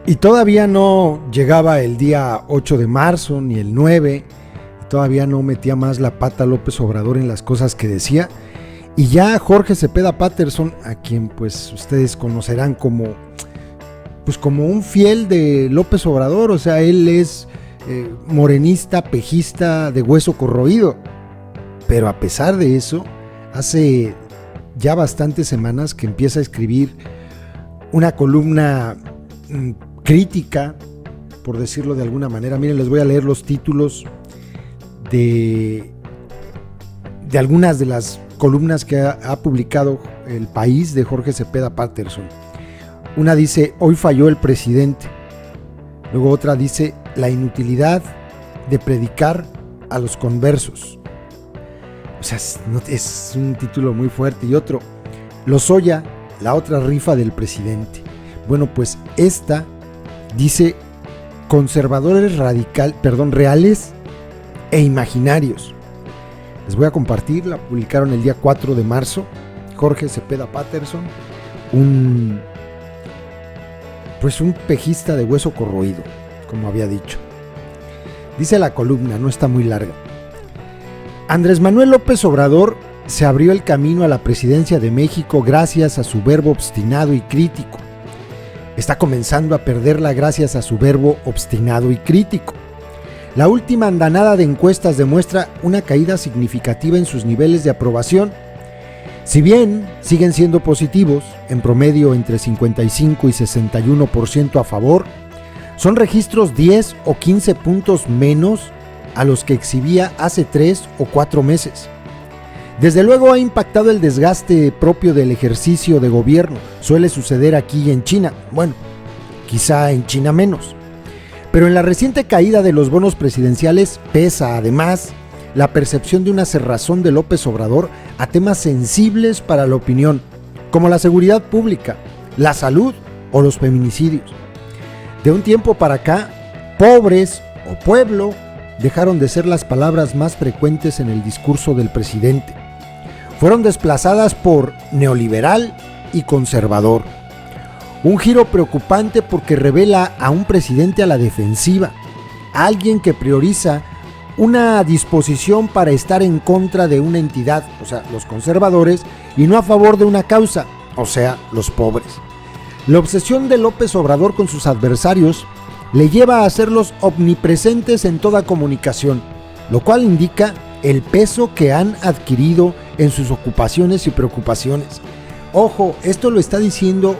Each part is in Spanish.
Y todavía no llegaba el día 8 de marzo ni el 9, todavía no metía más la pata López Obrador en las cosas que decía, y ya Jorge Cepeda Patterson, a quien pues ustedes conocerán como un fiel de López Obrador, o sea, él es morenista, pejista de hueso corroído, pero a pesar de eso, hace ya bastantes semanas que empieza a escribir una columna crítica, por decirlo de alguna manera. Miren, les voy a leer los títulos de algunas de las columnas que ha publicado El País de Jorge Cepeda Patterson. Una dice: hoy falló el presidente. Luego otra dice: la inutilidad de predicar a los conversos. O sea, es un título muy fuerte. Y otro: Lozoya, la otra rifa del presidente. Bueno, pues esta dice: conservadores reales e imaginarios. Les voy a compartir, la publicaron el día 4 de marzo, Jorge Cepeda Patterson, un pejista de hueso corroído, como había dicho. Dice la columna, no está muy larga: Andrés Manuel López Obrador se abrió el camino a la presidencia de México gracias a su verbo obstinado y crítico. Está comenzando a perderla gracias a su verbo obstinado y crítico. La última andanada de encuestas demuestra una caída significativa en sus niveles de aprobación. Si bien siguen siendo positivos, en promedio entre 55 y 61% a favor, son registros 10 o 15 puntos menos a los que exhibía hace 3 o 4 meses. Desde luego ha impactado el desgaste propio del ejercicio de gobierno. Suele suceder aquí y en China. Bueno, quizá en China menos. Pero en la reciente caída de los bonos presidenciales pesa además la percepción de una cerrazón de López Obrador a temas sensibles para la opinión, como la seguridad pública, la salud o los feminicidios. De un tiempo para acá, pobres o pueblo dejaron de ser las palabras más frecuentes en el discurso del presidente. Fueron desplazadas por neoliberal y conservador. Un giro preocupante porque revela a un presidente a la defensiva, a alguien que prioriza una disposición para estar en contra de una entidad, o sea, los conservadores, y no a favor de una causa, o sea, los pobres. La obsesión de López Obrador con sus adversarios le lleva a hacerlos omnipresentes en toda comunicación, lo cual indica el peso que han adquirido en sus ocupaciones y preocupaciones. Ojo, esto lo está diciendo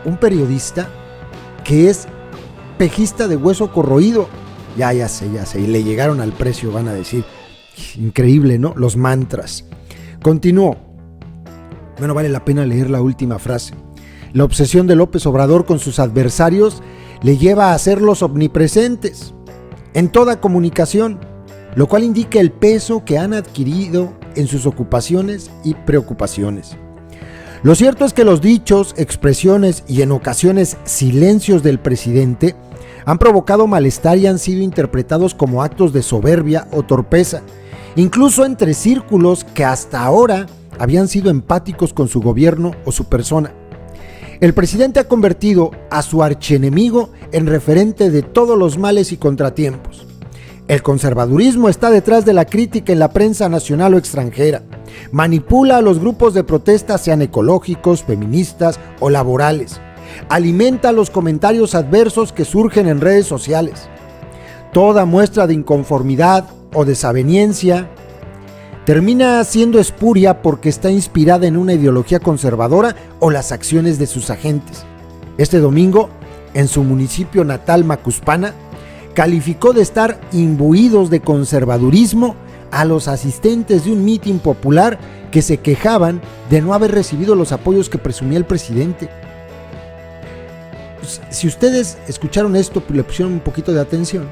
un periodista que es pejista de hueso corroído. Ya sé, y le llegaron al precio, van a decir. Increíble, ¿no? Los mantras. Continuó. Bueno, vale la pena leer la última frase. La obsesión de López Obrador con sus adversarios le lleva a hacerlos omnipresentes en toda comunicación, lo cual indica el peso que han adquirido en sus ocupaciones y preocupaciones. Lo cierto es que los dichos, expresiones y en ocasiones silencios del presidente han provocado malestar y han sido interpretados como actos de soberbia o torpeza, incluso entre círculos que hasta ahora habían sido empáticos con su gobierno o su persona. El presidente ha convertido a su archienemigo en referente de todos los males y contratiempos. El conservadurismo está detrás de la crítica en la prensa nacional o extranjera. Manipula a los grupos de protesta, sean ecológicos, feministas o laborales. Alimenta los comentarios adversos que surgen en redes sociales. Toda muestra de inconformidad o desaveniencia termina siendo espuria porque está inspirada en una ideología conservadora o las acciones de sus agentes. Este domingo, en su municipio natal, Macuspana, calificó de estar imbuidos de conservadurismo a los asistentes de un mitin popular que se quejaban de no haber recibido los apoyos que presumía el presidente. Pues, si ustedes escucharon esto y le pusieron un poquito de atención,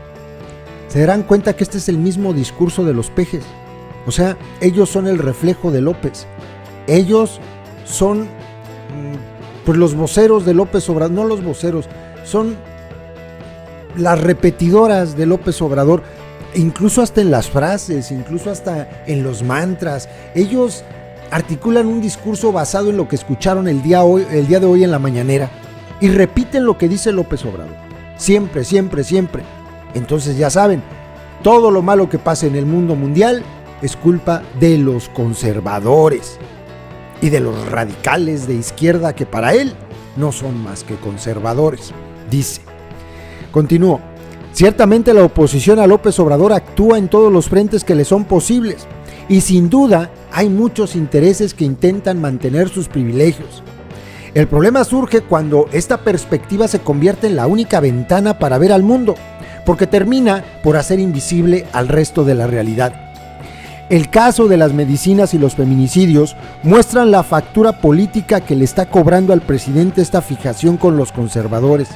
se darán cuenta que este es el mismo discurso de los pejes. O sea, ellos son el reflejo de López. Ellos son pues los voceros de López Obrador, no los voceros, son las repetidoras de López Obrador, incluso hasta en las frases, incluso hasta en los mantras. Ellos articulan un discurso basado en lo que escucharon el día de hoy en la mañanera y repiten lo que dice López Obrador. siempre, siempre, siempre. Entonces ya saben, todo lo malo que pasa en el mundo mundial es culpa de los conservadores y de los radicales de izquierda que para él no son más que conservadores, dice. Continúo. Ciertamente la oposición a López Obrador actúa en todos los frentes que le son posibles y sin duda hay muchos intereses que intentan mantener sus privilegios. El problema surge cuando esta perspectiva se convierte en la única ventana para ver al mundo, porque termina por hacer invisible al resto de la realidad. El caso de las medicinas y los feminicidios muestran la factura política que le está cobrando al presidente esta fijación con los conservadores.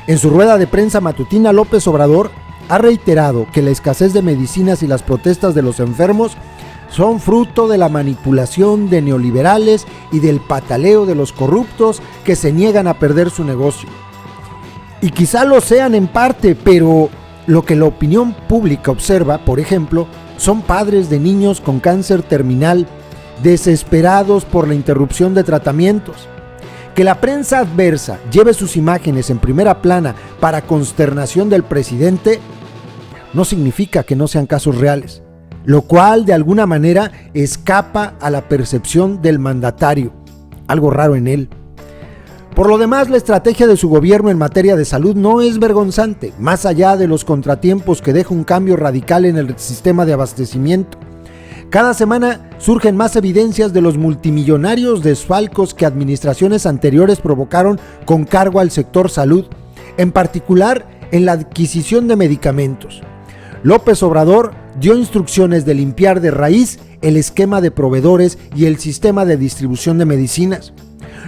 En su rueda de prensa matutina, López Obrador ha reiterado que la escasez de medicinas y las protestas de los enfermos son fruto de la manipulación de neoliberales y del pataleo de los corruptos que se niegan a perder su negocio. Y quizá lo sean en parte, pero lo que la opinión pública observa, por ejemplo, son padres de niños con cáncer terminal desesperados por la interrupción de tratamientos. Que la prensa adversa lleve sus imágenes en primera plana para consternación del presidente no significa que no sean casos reales, lo cual de alguna manera escapa a la percepción del mandatario, algo raro en él. Por lo demás, la estrategia de su gobierno en materia de salud no es vergonzante, más allá de los contratiempos que deja un cambio radical en el sistema de abastecimiento. Cada semana surgen más evidencias de los multimillonarios desfalcos que administraciones anteriores provocaron con cargo al sector salud, en particular en la adquisición de medicamentos. López Obrador dio instrucciones de limpiar de raíz el esquema de proveedores y el sistema de distribución de medicinas,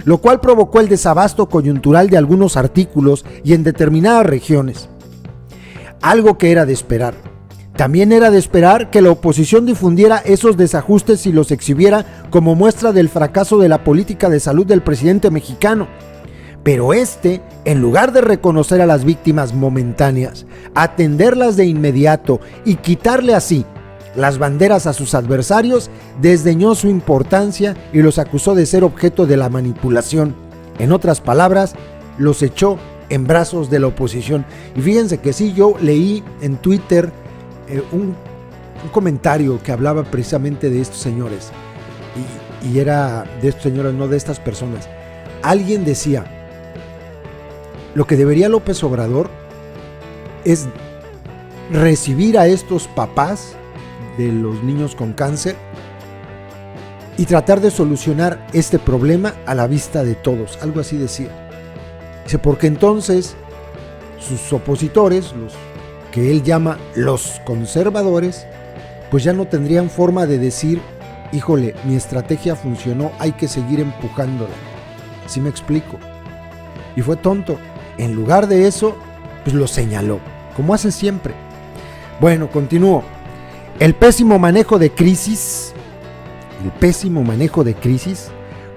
lo cual provocó el desabasto coyuntural de algunos artículos y en determinadas regiones. Algo que era de esperar. También era de esperar que la oposición difundiera esos desajustes y los exhibiera como muestra del fracaso de la política de salud del presidente mexicano. Pero en lugar de reconocer a las víctimas momentáneas, atenderlas de inmediato y quitarle así las banderas a sus adversarios, desdeñó su importancia y los acusó de ser objeto de la manipulación. En otras palabras, los echó en brazos de la oposición. Y fíjense que sí, yo leí en Twitter un comentario que hablaba precisamente de estos señores y era de estos señores, no de estas personas. Alguien decía, lo que debería López Obrador es recibir a estos papás de los niños con cáncer y tratar de solucionar este problema a la vista de todos, algo así decía. Dice, porque entonces sus opositores, los que él llama los conservadores, pues ya no tendrían forma de decir, híjole, mi estrategia funcionó, hay que seguir empujándola. ¿Sí me explico? Y fue tonto. En lugar de eso, pues lo señaló, como hace siempre. Bueno, continúo. El pésimo manejo de crisis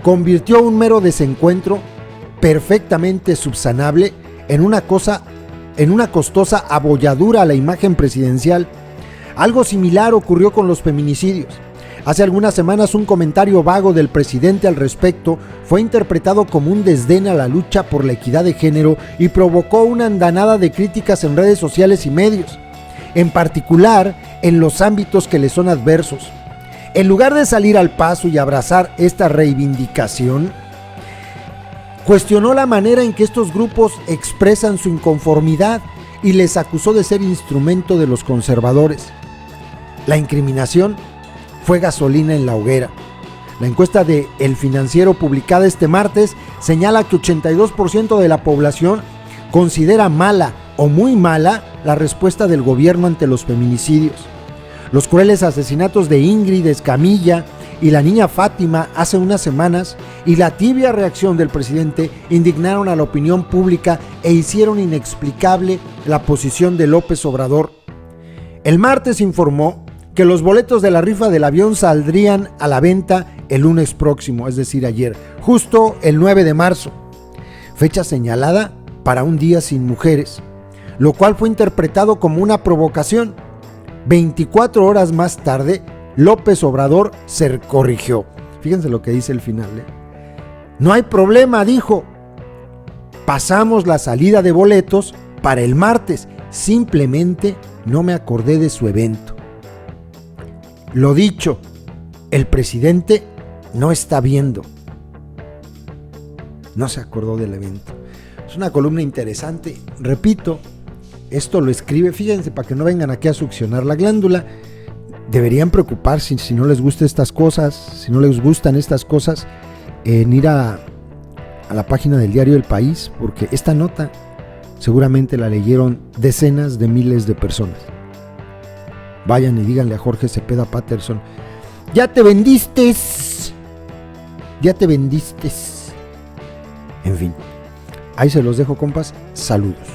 convirtió un mero desencuentro perfectamente subsanable en una costosa abolladura a la imagen presidencial. Algo similar ocurrió con los feminicidios. Hace algunas semanas un comentario vago del presidente al respecto fue interpretado como un desdén a la lucha por la equidad de género y provocó una andanada de críticas en redes sociales y medios, en particular en los ámbitos que le son adversos. En lugar de salir al paso y abrazar esta reivindicación, cuestionó la manera en que estos grupos expresan su inconformidad y les acusó de ser instrumento de los conservadores. La incriminación fue gasolina en la hoguera. La encuesta de El Financiero publicada este martes señala que 82% de la población considera mala o muy mala la respuesta del gobierno ante los feminicidios. Los crueles asesinatos de Ingrid Escamilla y la niña Fátima hace unas semanas y la tibia reacción del presidente indignaron a la opinión pública e hicieron inexplicable la posición de López Obrador. El martes informó que los boletos de la rifa del avión saldrían a la venta el lunes próximo, es decir, ayer, justo el 9 de marzo, fecha señalada para un día sin mujeres, lo cual fue interpretado como una provocación. 24 horas más tarde, López Obrador se corrigió. Fíjense lo que dice el final. No hay problema, dijo. Pasamos la salida de boletos para el martes. Simplemente no me acordé de su evento. Lo dicho, el presidente no está viendo. No se acordó del evento. Es una columna interesante. Repito, esto lo escribe, fíjense, para que no vengan aquí a succionar la glándula. Deberían preocuparse si no les gustan estas cosas, en ir a la página del diario El País, porque esta nota seguramente la leyeron decenas de miles de personas. Vayan y díganle a Jorge Cepeda Patterson: ya te vendiste. En fin, ahí se los dejo, compas. Saludos.